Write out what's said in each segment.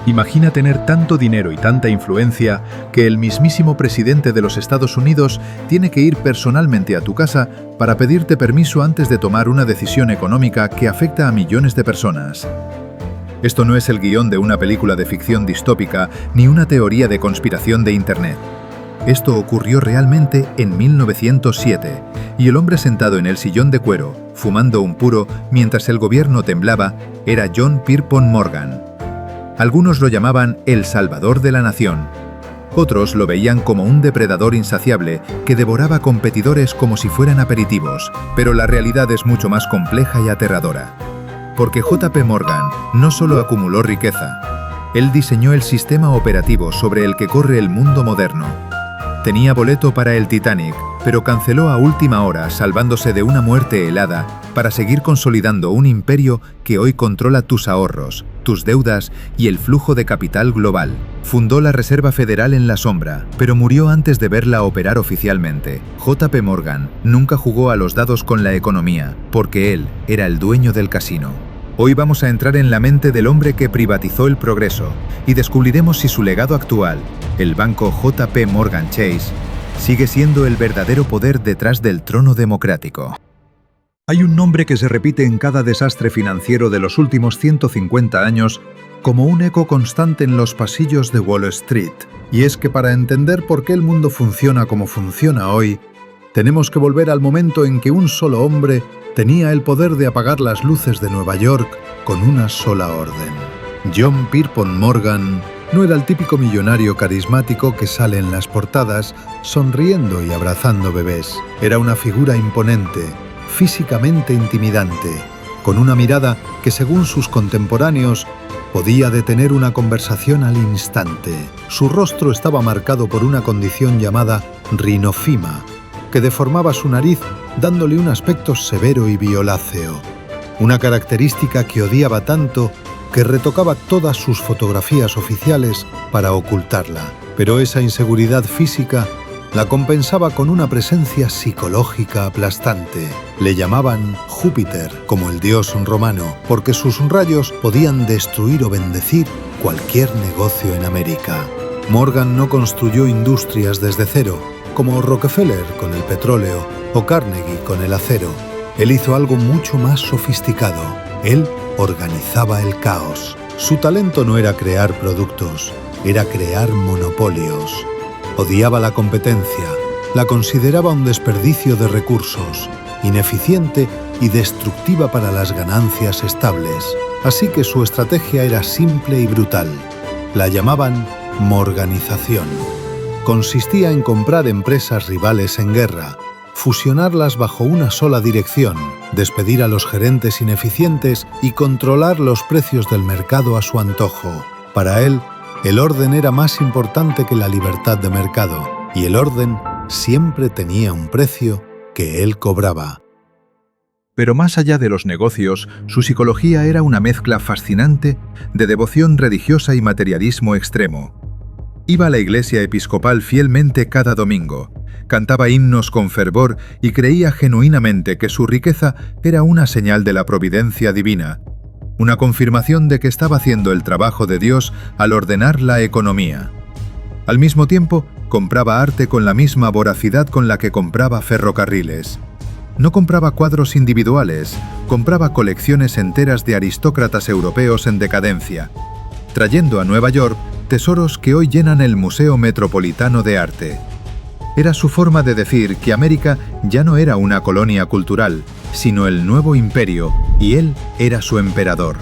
Imagina tener tanto dinero y tanta influencia que el mismísimo presidente de los Estados Unidos tiene que ir personalmente a tu casa para pedirte permiso antes de tomar una decisión económica que afecta a millones de personas. Esto no es el guión de una película de ficción distópica ni una teoría de conspiración de Internet. Esto ocurrió realmente en 1907, y el hombre sentado en el sillón de cuero, fumando un puro mientras el gobierno temblaba, era John Pierpont Morgan. Algunos lo llamaban el Salvador de la Nación. Otros lo veían como un depredador insaciable que devoraba competidores como si fueran aperitivos, pero la realidad es mucho más compleja y aterradora. Porque J.P. Morgan no solo acumuló riqueza, él diseñó el sistema operativo sobre el que corre el mundo moderno. Tenía boleto para el Titanic, pero canceló a última hora, salvándose de una muerte helada, para seguir consolidando un imperio que hoy controla tus ahorros, tus deudas y el flujo de capital global. Fundó la Reserva Federal en la sombra, pero murió antes de verla operar oficialmente. J.P. Morgan nunca jugó a los dados con la economía, porque él era el dueño del casino. Hoy vamos a entrar en la mente del hombre que privatizó el progreso y descubriremos si su legado actual, el banco J.P. Morgan Chase, sigue siendo el verdadero poder detrás del trono democrático. Hay un nombre que se repite en cada desastre financiero de los últimos 150 años como un eco constante en los pasillos de Wall Street. Y es que para entender por qué el mundo funciona como funciona hoy, tenemos que volver al momento en que un solo hombre tenía el poder de apagar las luces de Nueva York con una sola orden. John Pierpont Morgan no era el típico millonario carismático que sale en las portadas sonriendo y abrazando bebés. Era una figura imponente, físicamente intimidante, con una mirada que, según sus contemporáneos, podía detener una conversación al instante. Su rostro estaba marcado por una condición llamada rinofima, que deformaba su nariz dándole un aspecto severo y violáceo, una característica que odiaba tanto que retocaba todas sus fotografías oficiales para ocultarla. Pero esa inseguridad física la compensaba con una presencia psicológica aplastante. Le llamaban Júpiter, como el dios romano, porque sus rayos podían destruir o bendecir cualquier negocio en América. Morgan no construyó industrias desde cero, como Rockefeller con el petróleo o Carnegie con el acero. Él hizo algo mucho más sofisticado. Él organizaba el caos. Su talento no era crear productos, era crear monopolios. Odiaba la competencia, la consideraba un desperdicio de recursos, ineficiente y destructiva para las ganancias estables. Así que su estrategia era simple y brutal. La llamaban morganización. Consistía en comprar empresas rivales en guerra, fusionarlas bajo una sola dirección, despedir a los gerentes ineficientes y controlar los precios del mercado a su antojo. Para él, el orden era más importante que la libertad de mercado, y el orden siempre tenía un precio que él cobraba. Pero más allá de los negocios, su psicología era una mezcla fascinante de devoción religiosa y materialismo extremo. Iba a la iglesia episcopal fielmente cada domingo, cantaba himnos con fervor y creía genuinamente que su riqueza era una señal de la providencia divina, una confirmación de que estaba haciendo el trabajo de Dios al ordenar la economía. Al mismo tiempo, compraba arte con la misma voracidad con la que compraba ferrocarriles. No compraba cuadros individuales, compraba colecciones enteras de aristócratas europeos en decadencia, trayendo a Nueva York tesoros que hoy llenan el Museo Metropolitano de Arte. Era su forma de decir que América ya no era una colonia cultural, sino el nuevo imperio, y él era su emperador.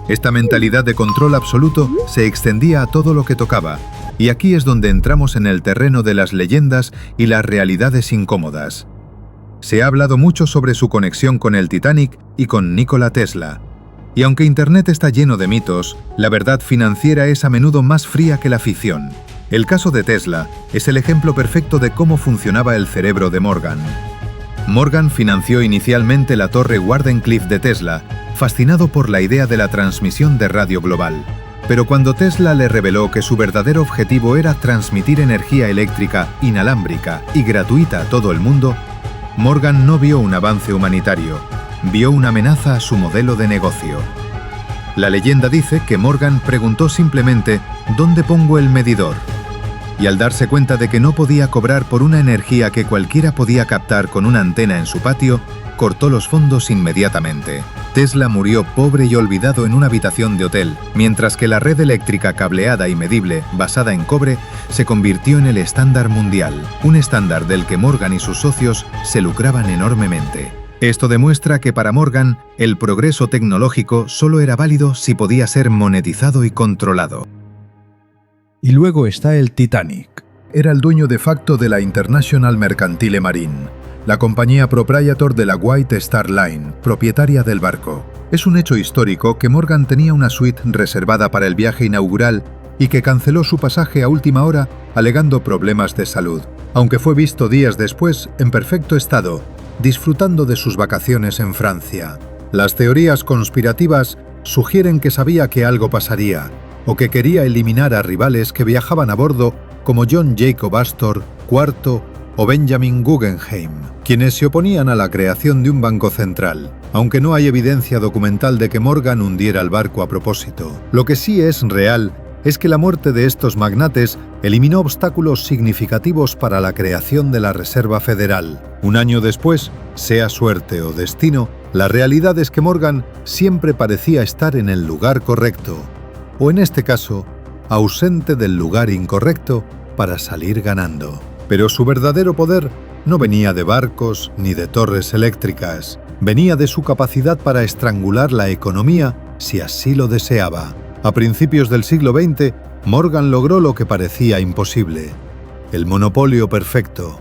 Esta mentalidad de control absoluto se extendía a todo lo que tocaba, y aquí es donde entramos en el terreno de las leyendas y las realidades incómodas. Se ha hablado mucho sobre su conexión con el Titanic y con Nikola Tesla. Y aunque Internet está lleno de mitos, la verdad financiera es a menudo más fría que la ficción. El caso de Tesla es el ejemplo perfecto de cómo funcionaba el cerebro de Morgan. Morgan financió inicialmente la torre Wardenclyffe de Tesla, fascinado por la idea de la transmisión de radio global. Pero cuando Tesla le reveló que su verdadero objetivo era transmitir energía eléctrica inalámbrica y gratuita a todo el mundo, Morgan no vio un avance humanitario, vio una amenaza a su modelo de negocio. La leyenda dice que Morgan preguntó simplemente ¿dónde pongo el medidor? Y al darse cuenta de que no podía cobrar por una energía que cualquiera podía captar con una antena en su patio, cortó los fondos inmediatamente. Tesla murió pobre y olvidado en una habitación de hotel, mientras que la red eléctrica cableada y medible, basada en cobre, se convirtió en el estándar mundial, un estándar del que Morgan y sus socios se lucraban enormemente. Esto demuestra que para Morgan, el progreso tecnológico solo era válido si podía ser monetizado y controlado. Y luego está el Titanic. Era el dueño de facto de la International Mercantile Marine, la compañía proprietor de la White Star Line, propietaria del barco. Es un hecho histórico que Morgan tenía una suite reservada para el viaje inaugural y que canceló su pasaje a última hora alegando problemas de salud, aunque fue visto días después en perfecto estado, disfrutando de sus vacaciones en Francia. Las teorías conspirativas sugieren que sabía que algo pasaría, o que quería eliminar a rivales que viajaban a bordo como John Jacob Astor, IV o Benjamin Guggenheim, quienes se oponían a la creación de un banco central, aunque no hay evidencia documental de que Morgan hundiera el barco a propósito. Lo que sí es real es que la muerte de estos magnates eliminó obstáculos significativos para la creación de la Reserva Federal. Un año después, sea suerte o destino, la realidad es que Morgan siempre parecía estar en el lugar correcto, o en este caso, ausente del lugar incorrecto para salir ganando. Pero su verdadero poder no venía de barcos ni de torres eléctricas, venía de su capacidad para estrangular la economía si así lo deseaba. A principios del siglo XX, Morgan logró lo que parecía imposible: el monopolio perfecto.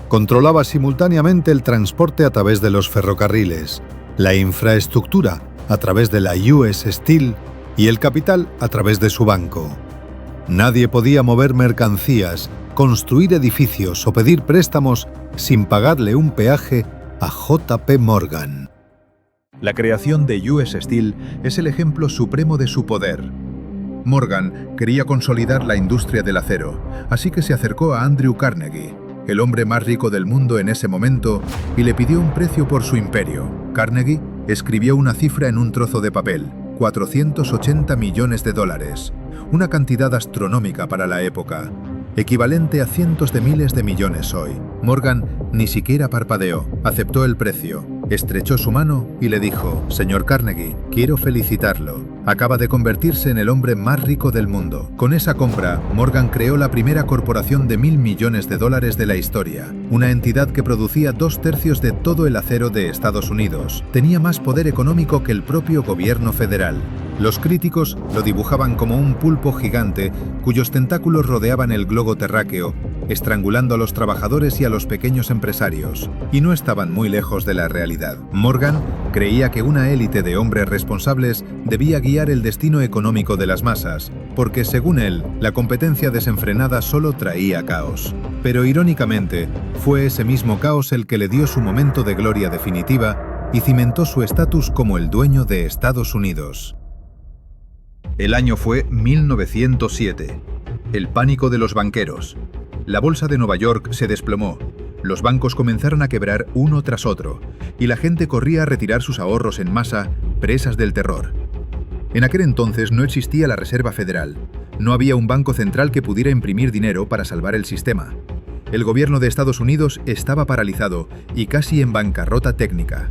Controlaba simultáneamente el transporte a través de los ferrocarriles, la infraestructura a través de la US Steel y el capital a través de su banco. Nadie podía mover mercancías, construir edificios o pedir préstamos sin pagarle un peaje a JP Morgan. La creación de US Steel es el ejemplo supremo de su poder. Morgan quería consolidar la industria del acero, así que se acercó a Andrew Carnegie, el hombre más rico del mundo en ese momento, y le pidió un precio por su imperio. Carnegie escribió una cifra en un trozo de papel: $480 millones, una cantidad astronómica para la época, equivalente a cientos de miles de millones hoy. Morgan ni siquiera parpadeó, aceptó el precio, estrechó su mano y le dijo: «Señor Carnegie, quiero felicitarlo. Acaba de convertirse en el hombre más rico del mundo». Con esa compra, Morgan creó la primera corporación de $1.000 millones de la historia, una entidad que producía 2/3 de todo el acero de Estados Unidos. Tenía más poder económico que el propio gobierno federal. Los críticos lo dibujaban como un pulpo gigante cuyos tentáculos rodeaban el globo terráqueo, estrangulando a los trabajadores y a los pequeños empresarios, y no estaban muy lejos de la realidad. Morgan creía que una élite de hombres responsables debía guiar el destino económico de las masas, porque según él, la competencia desenfrenada solo traía caos. Pero irónicamente, fue ese mismo caos el que le dio su momento de gloria definitiva y cimentó su estatus como el dueño de Estados Unidos. El año fue 1907. El pánico de los banqueros. La bolsa de Nueva York se desplomó. Los bancos comenzaron a quebrar uno tras otro, y la gente corría a retirar sus ahorros en masa, presas del terror. En aquel entonces no existía la Reserva Federal. No había un banco central que pudiera imprimir dinero para salvar el sistema. El gobierno de Estados Unidos estaba paralizado y casi en bancarrota técnica.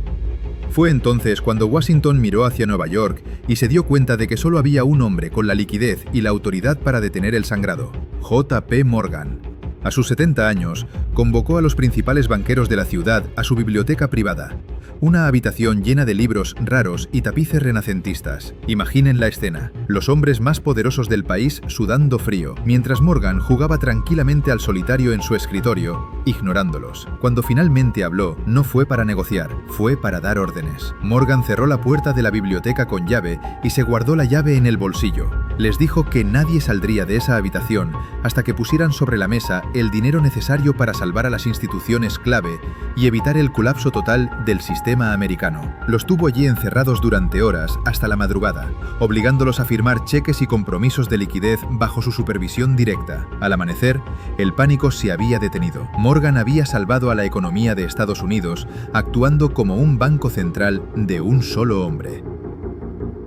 Fue entonces cuando Washington miró hacia Nueva York y se dio cuenta de que solo había un hombre con la liquidez y la autoridad para detener el sangrado: JP Morgan. A sus 70 años, convocó a los principales banqueros de la ciudad a su biblioteca privada, una habitación llena de libros raros y tapices renacentistas. Imaginen la escena: los hombres más poderosos del país sudando frío, mientras Morgan jugaba tranquilamente al solitario en su escritorio, ignorándolos. Cuando finalmente habló, no fue para negociar, fue para dar órdenes. Morgan cerró la puerta de la biblioteca con llave y se guardó la llave en el bolsillo. Les dijo que nadie saldría de esa habitación hasta que pusieran sobre la mesa el dinero necesario para salvar a las instituciones clave y evitar el colapso total del sistema americano. Los tuvo allí encerrados durante horas hasta la madrugada, obligándolos a firmar cheques y compromisos de liquidez bajo su supervisión directa. Al amanecer, el pánico se había detenido. Morgan había salvado a la economía de Estados Unidos, actuando como un banco central de un solo hombre.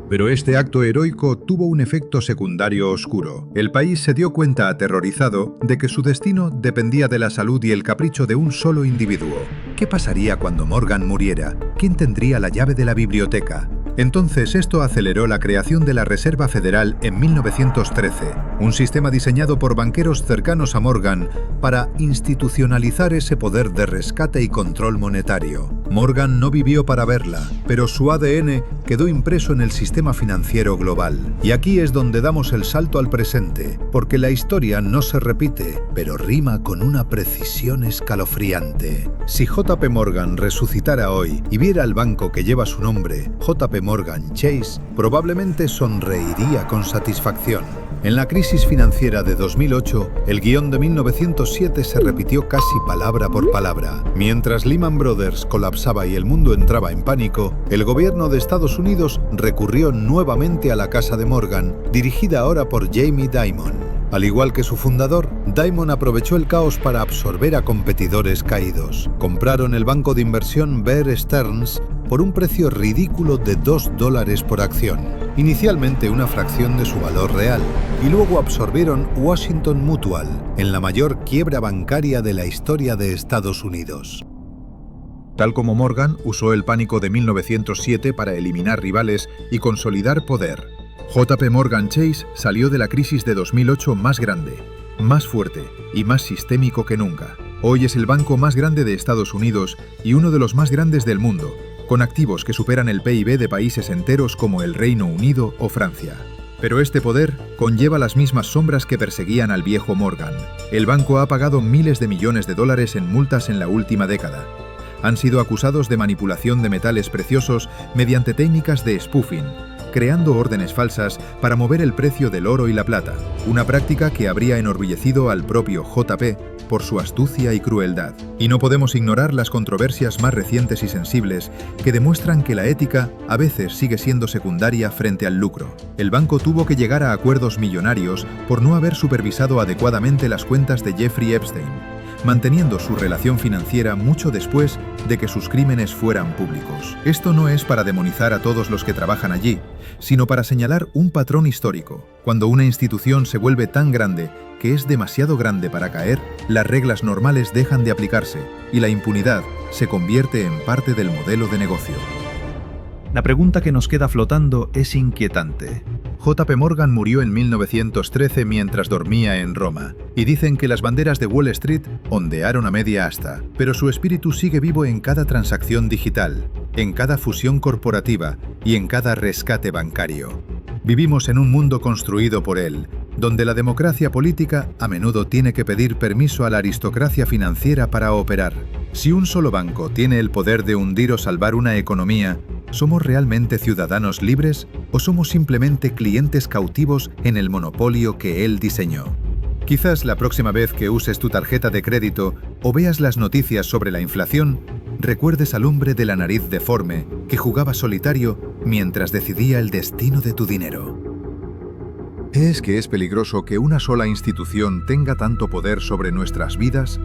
Pero este acto heroico tuvo un efecto secundario oscuro. El país se dio cuenta aterrorizado de que su destino dependía de la salud y el capricho de un solo individuo. ¿Qué pasaría cuando Morgan muriera? ¿Quién tendría la llave de la biblioteca? Entonces esto aceleró la creación de la Reserva Federal en 1913, un sistema diseñado por banqueros cercanos a Morgan para institucionalizar ese poder de rescate y control monetario. Morgan no vivió para verla, pero su ADN quedó impreso en el sistema financiero global. Y aquí es donde damos el salto al presente, porque la historia no se repite, pero rima con una precisión escalofriante. Si JP Morgan resucitara hoy y viera el banco que lleva su nombre, JP Morgan Chase, probablemente sonreiría con satisfacción. En la crisis financiera de 2008, el guión de 1907 se repitió casi palabra por palabra. Mientras Lehman Brothers colapsaba y el mundo entraba en pánico, el gobierno de Estados Unidos recurrió nuevamente a la casa de Morgan, dirigida ahora por Jamie Dimon. Al igual que su fundador, Dimon aprovechó el caos para absorber a competidores caídos. Compraron el banco de inversión Bear Stearns por un precio ridículo de $2 por acción, inicialmente una fracción de su valor real, y luego absorbieron Washington Mutual, en la mayor quiebra bancaria de la historia de Estados Unidos. Tal como Morgan usó el pánico de 1907 para eliminar rivales y consolidar poder, JP Morgan Chase salió de la crisis de 2008 más grande, más fuerte y más sistémico que nunca. Hoy es el banco más grande de Estados Unidos y uno de los más grandes del mundo, con activos que superan el PIB de países enteros como el Reino Unido o Francia. Pero este poder conlleva las mismas sombras que perseguían al viejo Morgan. El banco ha pagado miles de millones de dólares en multas en la última década. Han sido acusados de manipulación de metales preciosos mediante técnicas de spoofing, creando órdenes falsas para mover el precio del oro y la plata, una práctica que habría enorgullecido al propio JP por su astucia y crueldad. Y no podemos ignorar las controversias más recientes y sensibles que demuestran que la ética a veces sigue siendo secundaria frente al lucro. El banco tuvo que llegar a acuerdos millonarios por no haber supervisado adecuadamente las cuentas de Jeffrey Epstein, manteniendo su relación financiera mucho después de que sus crímenes fueran públicos. Esto no es para demonizar a todos los que trabajan allí, sino para señalar un patrón histórico. Cuando una institución se vuelve tan grande que es demasiado grande para caer, las reglas normales dejan de aplicarse y la impunidad se convierte en parte del modelo de negocio. La pregunta que nos queda flotando es inquietante. JP Morgan murió en 1913 mientras dormía en Roma, y dicen que las banderas de Wall Street ondearon a media asta, pero su espíritu sigue vivo en cada transacción digital, en cada fusión corporativa y en cada rescate bancario. Vivimos en un mundo construido por él, donde la democracia política a menudo tiene que pedir permiso a la aristocracia financiera para operar. Si un solo banco tiene el poder de hundir o salvar una economía, ¿somos realmente ciudadanos libres o somos simplemente clientes cautivos en el monopolio que él diseñó? Quizás la próxima vez que uses tu tarjeta de crédito o veas las noticias sobre la inflación, recuerdes al hombre de la nariz deforme que jugaba solitario mientras decidía el destino de tu dinero. ¿Es que es peligroso que una sola institución tenga tanto poder sobre nuestras vidas?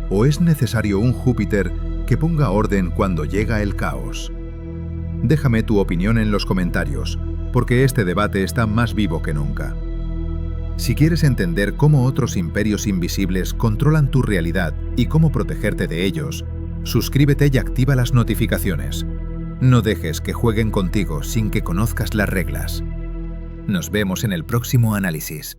¿O es necesario un Júpiter que ponga orden cuando llega el caos? Déjame tu opinión en los comentarios, porque este debate está más vivo que nunca. Si quieres entender cómo otros imperios invisibles controlan tu realidad y cómo protegerte de ellos, suscríbete y activa las notificaciones. No dejes que jueguen contigo sin que conozcas las reglas. Nos vemos en el próximo análisis.